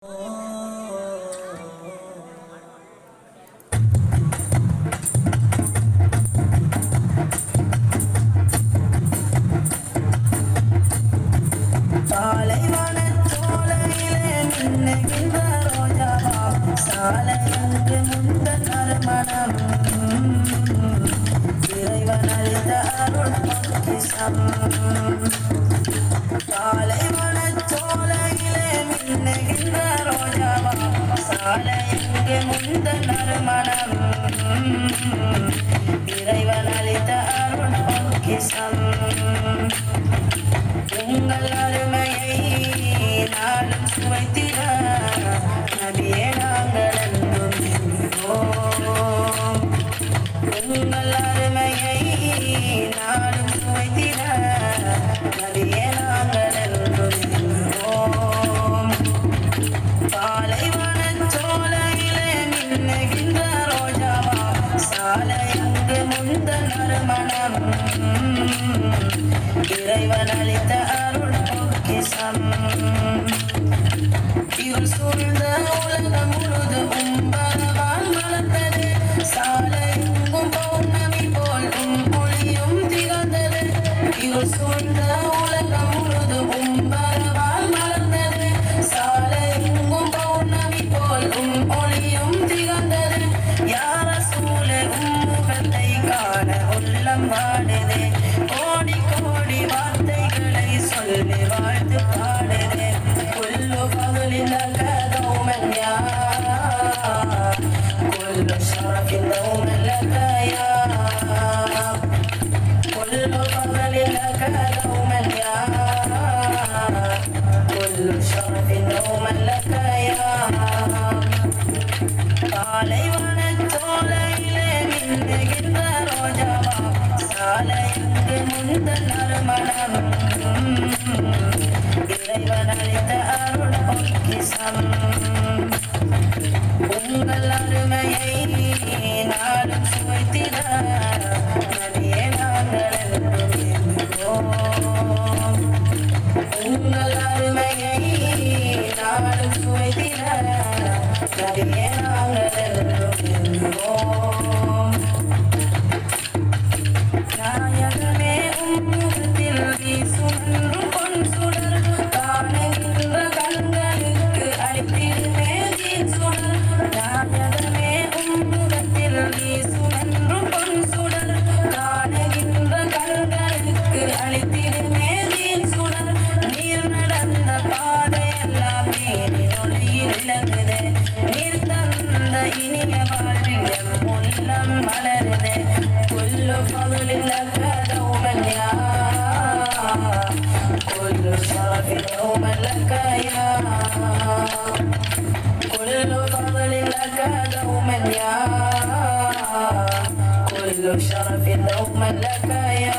சாலையங்கு முந்தன் நறுமணம் இறைவனளித்த அருள் பொக்கிஷம். பாலைவனச் சோலையிலே மின்னுகின்ற ரோஜாவா சாலையங்கு முந்தன் நறுமணம் இறைவனளித்த அருள் பொக்கிஷம். உங்கள் அருமையை நாளும் சுவைத்திட நபியே நாங்கள் என்றும் எண்ணுவோம். உங்கள் அருமையை நாளும் சுவைத்திட நபியே நாங்கள் என்றும் எண்ணுவோம். பாலைவனச் சோலையிலே மின்னுகின்ற ரோஜாவா சாலையங்கு முந்தன் நறுமணம் இறைவன் அளித்த அருள் பொக்கிஷம். இருள் சூழ்ந்த உலகம் முழுதும் பரவால் மலர்ந்தது சாலையெங்கும் பௌர்ணமி போல் ஒளியும் திகழ்ந்தது. இருள் சூழ்ந்த உலகம் முழுதும் பரவால் மலர்ந்தது சாலையெங்கும் பௌர்ணமி போல் ஒளியும் திகழ்ந்தது. யார சூழ முகத்தை காண உள்ளம் வாடுதே கோடி கோடி வார்த்தைகளை சொல்லி வாழ்த்து பாடுதே. كل فضل لك دوما يا كل شرف دوما لك يا كل فضل لك دوما يا كل شرف دوما لك يا பாலைவனச் சோலையிலே மின்னுகின்ற ரோஜாவா சாலையங்கு முந்தன் நறுமணம் இறைவன் அளித்த அருள் பொக்கிஷம். உங்கள் அருமையை நாளும் சுவைத்திட நபியே நாங்கள் என்றும் எண்ணுவோம். உங்கள் அருமையை நாளும் சுவைத்திட நபியே நாங்கள் என்றும் எண்ணுவோம். நாயகமே உம்முகத்தில் வீசும் பொன் சுடர் காணுகின்ற கண்களுக்கு அளித்திடுமே தீன் சுடர். நாயகமே உம்முகத்தில் வீசும் பொன் சுடர் காணுகின்ற கண்களுக்கு அளித்திடுமே தீன் சுடர். நீர் நடந்த பாதையெல்லாம் நீரின் ஒளியில் விளங்குதே நீர் தந்த இனிய வாழ்வில் எம் உள்ளம் மலருதே. كل فضل لك دوما يا كل شرف دوما لك يا كل فضل لك دوما يا كل شرف دوما لك يا